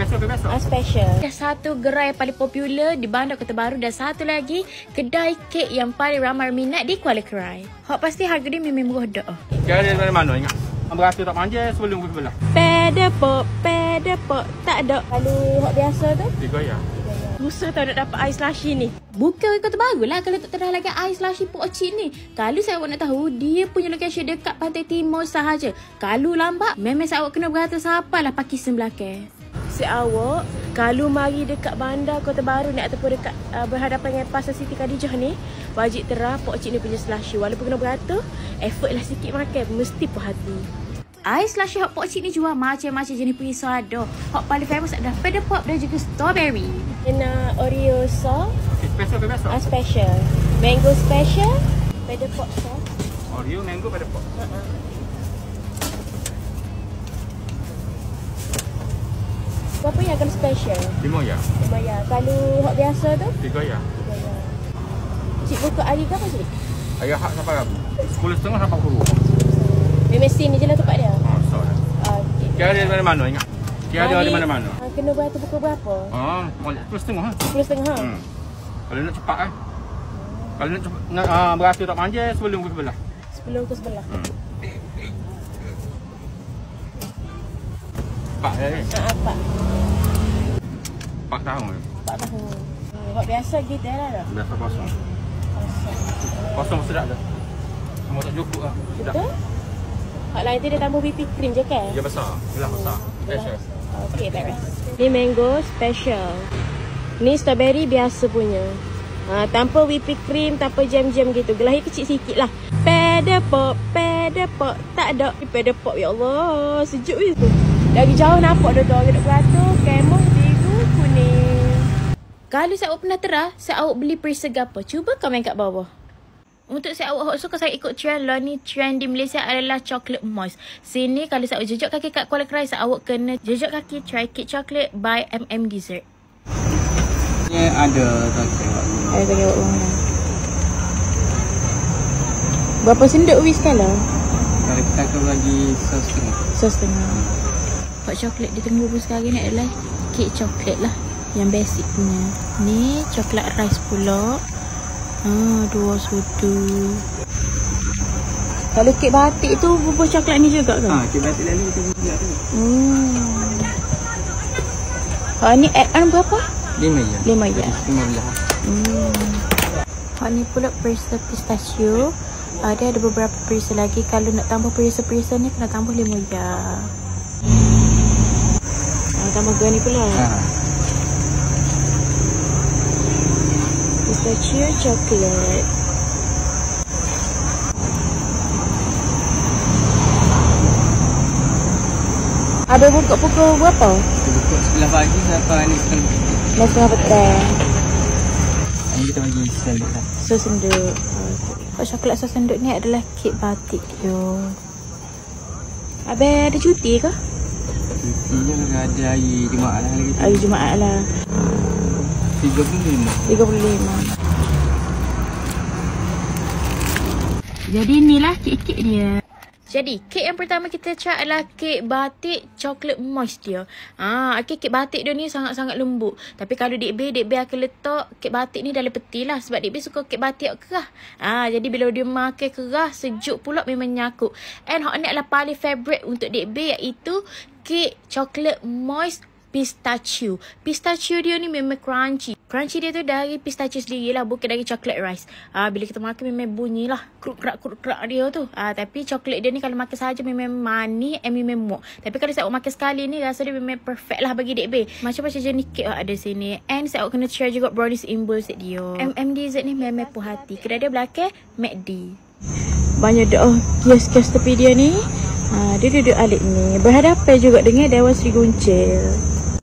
Special ke biasa? Special. Ada satu gerai yang paling popular di Bandar Kota Baru dan satu lagi kedai kek yang paling ramai minat di Kuala Krai. Hak pasti harga dia memang murah dah. Kira dia dari mana ingat? Berasa tak manja sebelum pergi belah. Pedepok. Tak ada. Kalau hak biasa tu? 3 ya. Susah tau nak dapat ais lashy ni. Bukan Kota Baru lah kalau tak terah lagi ais lashy Pok Cik ni. Kalau saya awak nak tahu, dia punya lokasi dekat Pantai Timur sahaja. Kalau lambat, memang saya awak kena berkata siapalah Pakistan belakang. Si awak, kalau mari dekat Bandar Kota Baru ni ataupun dekat berhadapan dengan Pasar Siti Khadijah ni, wajib terah Pok Cik ni punya slushy. Walaupun kena berkata, effort lah sikit makan, mesti puas hati. Ais slushy hot Pok Cik ni jual macam-macam jenis puisi ada. Hot paling famous ada pedepop dan juga strawberry. Kena Oreo sauce. Special ke biasa? Special. Mango special. Pedepop sauce. Oreo, mango, pedepop. Berapa yang kalau special? 5 ya. 5 ya. Kalau hot biasa tu? 3 ya. 3 ya. Cik buka hari ke apa cik? Ayah hak sampai Rabu. 10.30 sampai pukul 2. Memang sini je lah tempat dia? So dah. Okay. Kira dia dari mana ingat? Kira dia dari mana-mana. Kena berapa pukul berapa? 10.30 ha. 10.30 ha? Kalau nak cepat kan. Kalau nak berasa tak manja sebelum pergi belah. Sebelum ke sebelah. Pak dah ni. 4 tahun. 4 tahun. Hot biasa gitu lah dah? Biasa kosong. Kosong sedap dah. Semua tak cukup lah. Sedap. Betul? Hot lain tu dia tambah whipping cream je kan? Dia besar. Gelas besar. Special. Okay, beres. Ni mango special. Ni strawberry biasa punya. Tanpa whipping cream, tanpa jam-jam gitu. Gelas kecil sikit lah. Pedepop. Tak ada. Pedepop, ya Allah. Sejuk je tu. Dari jauh nampak ada orang nak beratur. Kemong, biru, kuning. Kalau saya awak pernah terah, saya awak beli perisa apa? Cuba komen kat bawah. Untuk saya awak suka saya ikut trend lah ni. Trend di Malaysia adalah chocolate moist. Sini kalau saya awak jejak kaki kat Kuala Krai, saya awak kena jejak kaki try cake chocolate by MM Dessert. Ni ada tengok. Ada tengok mana. Berapa sendok wis kala? Kalau kita akan bagi sos tengah. Sos tengah. Hot chocolate di tengah bubur sekarang ni adalah cake chocolate lah. Yang basic punya. Ni coklat rice pula. 2 sudu. Kalau kek batik tu bubur coklat ni juga kan? Kek batik lalu kita juga tu. Ni add on berapa? 5 ya. 5 ya. 15. Ni pula perisa pistachio. Dia ada beberapa perisa lagi. Kalau nak tambah perisa-perisa ni kena tambah 5 ya. Tambah gani pula. Pistachio chocolate. Ada buka pukul berapa? Buka 11 pagi sampai ni setengah petang. Ini kita bagi sendok lah. Sos sendok. Hot coklat sos sendok ni adalah kek batik yo. Abang ada cuti ke? Cutinya ada hari Jumaat lah lagi. Hari Jumaat lah. 35. Jadi inilah kek-kek dia. Jadi kek yang pertama kita try adalah kek batik chocolate moist dia. Kek batik dia ni sangat-sangat lembut. Tapi kalau Dik B akan letak kek batik ni dalam peti lah. Sebab Dik B suka kek batik kerah. Jadi bila dia makan kerah, sejuk pula memang nyakut. And hot ni adalah paling favourite untuk Dik B, iaitu kek chocolate moist pistachio. Pistachio dia ni memang crunchy. Crunchy dia tu dari pistachio sendiri lah, bukan dari chocolate rice. Bila kita makan memang bunyi lah kruk-krak dia tu. Tapi coklat dia ni kalau makan saja memang manis and memang muak. Tapi kalau saya makan sekali ni, rasa dia memang perfect lah bagi Dik B. Macam-macam jenis kek ada sini. And saya kena try juga brownies imbul set dia. MM Dessert ni memang puas hati. Kedai dia belakang McD. Banyak dah kios-kios tepi dia ni. Dia duduk alik ni. Berhadapan juga dengan Dewan Seri Guncil.